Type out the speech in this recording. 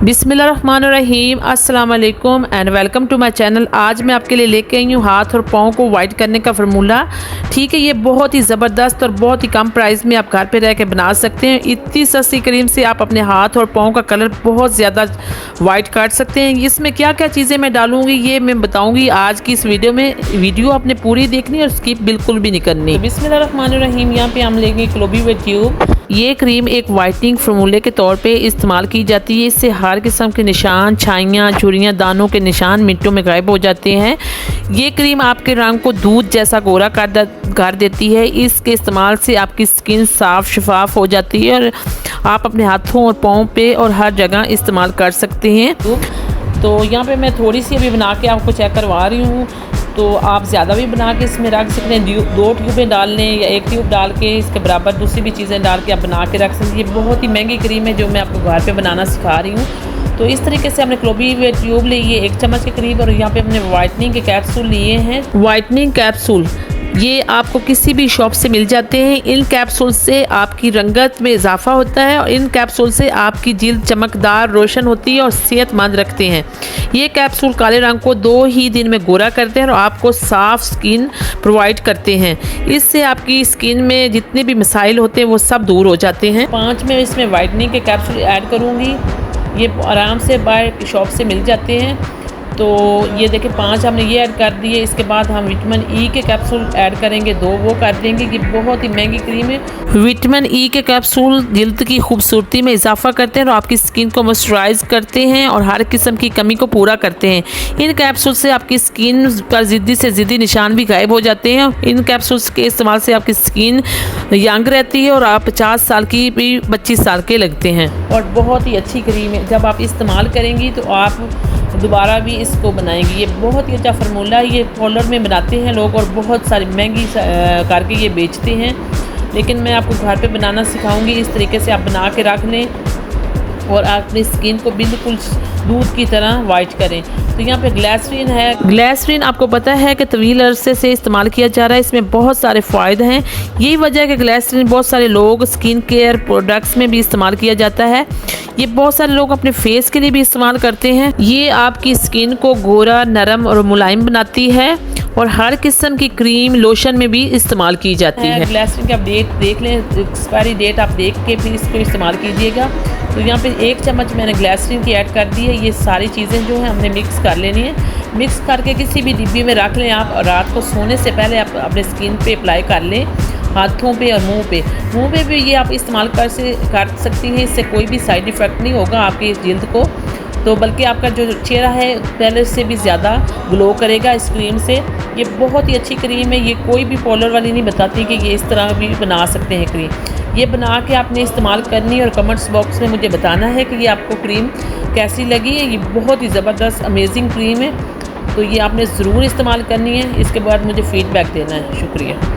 बिस्मिल्लाहिर्रहमानिर्रहीम, अस्सलाम वालेकुम and welcome to my channel. आज मैं आपके लिए लेके आई हूँ हाथ और पाँव को वाइट करने का फार्मूला। ठीक है, ये बहुत ही ज़बरदस्त और बहुत ही कम प्राइस में आप घर पे रह के बना सकते हैं। इतनी सस्ती क्रीम से आप अपने हाथ और पाँव का कलर बहुत ज़्यादा वाइट कर सकते हैं। इसमें क्या क्या चीज़ें मैं डालूँगी ये मैं बताऊँगी आज की इस वीडियो में। वीडियो आपने पूरी देखनी और स्किप बिल्कुल भी नहीं करनी। तो बिस्मिल्लाहिर्रहमानिर्रहीम, यहाँ पे हम लेंगे क्लोबी ट्यूब। ये क्रीम एक वाइटनिंग फार्मूले के तौर पे इस्तेमाल की जाती है। इससे हर किस्म के निशान, छाइयाँ, झुर्रियाँ, दानों के निशान मिनटों में गायब हो जाते हैं। ये क्रीम आपके रंग को दूध जैसा गोरा कर देती है। इसके इस्तेमाल से आपकी स्किन साफ शफाफ हो जाती है और आप अपने हाथों और पाँव पे और हर जगह इस्तेमाल कर सकते हैं। तो यहाँ पे मैं थोड़ी सी अभी बना के आपको चेक करवा रही हूँ। तो आप ज़्यादा भी बना के इसमें रख सकते हैं। 2 ट्यूबें डाल लें या 1 ट्यूब डाल के इसके बराबर दूसरी भी चीज़ें डाल के आप बना के रख सकते हैं। ये बहुत ही महंगी क्रीम है जो मैं आपको घर पे बनाना सिखा रही हूँ। तो इस तरीके से हमने क्लोबी ट्यूब ली है 1 चम्मच के करीब, और यहाँ पे हमने वाइटनिंग के कैप्सूल लिए हैं। वाइटनिंग कैप्सूल ये आपको किसी भी शॉप से मिल जाते हैं। इन कैप्सूल से आपकी रंगत में इजाफा होता है और इन कैप्सूल से आपकी जिल्द चमकदार, रोशन होती है और सेहतमंद रखते हैं। ये कैप्सूल काले रंग को 2 ही दिन में गोरा करते हैं और आपको साफ स्किन प्रोवाइड करते हैं। इससे आपकी स्किन में जितने भी मसाइल होते हैं वो सब दूर हो जाते हैं। 5 में इसमें वाइटनिंग के कैप्सूल ऐड करूँगी। ये आराम से बाहर शॉप से मिल जाते हैं। तो ये देखिए 5 हमने ये ऐड कर दिए। इसके बाद हम विटामिन ई के कैप्सूल ऐड करेंगे, 2 वो कर देंगे। ये बहुत ही महंगी क्रीम है। विटामिन ई के कैप्सूल जिल्द की खूबसूरती में इजाफा करते हैं और आपकी स्किन को मॉइस्चराइज करते हैं और हर किस्म की कमी को पूरा करते हैं। इन कैप्सूल से आपकी स्किन पर ज़िद्दी से ज़िद्दी निशान भी गायब हो जाते हैं। इन कैप्सूल्स के इस्तेमाल से आपकी स्किन यंग रहती है और आप 50 साल की भी 25 साल के लगते हैं। और बहुत ही अच्छी क्रीम है। जब आप इस्तेमाल करेंगी तो आप दोबारा भी इसको बनाएंगे। ये बहुत ही अच्छा फार्मूला है। ये पार्लर में बनाते हैं लोग और बहुत सारी महंगी करके ये बेचते हैं, लेकिन मैं आपको घर पे बनाना सिखाऊंगी। इस तरीके से आप बना के रख लें और अपनी स्किन को बिल्कुल दूध की तरह वाइट करें। तो यहाँ पे ग्लिसरीन है। ग्लिसरीन आपको पता है कि तवील अरसे से इस्तेमाल किया जा रहा है। इसमें बहुत सारे फ़ायदे हैं। यही वजह है कि ग्लिसरीन बहुत सारे लोग स्किन केयर प्रोडक्ट्स में भी इस्तेमाल किया जाता है। ये बहुत सारे लोग अपने फेस के लिए भी इस्तेमाल करते हैं। ये आपकी स्किन को गोरा, नरम और मुलायम बनाती है और हर किस्म की क्रीम, लोशन में भी इस्तेमाल की जाती है। ग्लिसरीन की आप डेट देख लें, एक्सपायरी डेट आप देख के फिर इसको इस्तेमाल कीजिएगा। तो यहाँ पे 1 चम्मच मैंने ग्लिसरीन की ऐड कर दी है। ये सारी चीज़ें जो हैं हमने मिक्स कर लेनी है। मिक्स करके किसी भी डिब्बी में रख लें आप, और रात को सोने से पहले आप अपने स्किन पे अप्लाई कर लें, हाथों पे और मुंह पे भी ये आप इस्तेमाल कर सकती हैं। इससे कोई भी साइड इफ़ेक्ट नहीं होगा आपकी जिल्द को, तो बल्कि आपका जो चेहरा है पहले से भी ज़्यादा ग्लो करेगा इस क्रीम से। ये बहुत ही अच्छी क्रीम है। ये कोई भी पार्लर वाली नहीं बताती कि ये इस तरह भी बना सकते हैं क्रीम। ये बना के आपने इस्तेमाल करनी है और कमेंट्स बॉक्स में मुझे बताना है कि ये आपको क्रीम कैसी लगी है। ये बहुत ही ज़बरदस्त अमेजिंग क्रीम है। तो ये आपने ज़रूर इस्तेमाल करनी है। इसके बाद मुझे फ़ीडबैक देना है। शुक्रिया।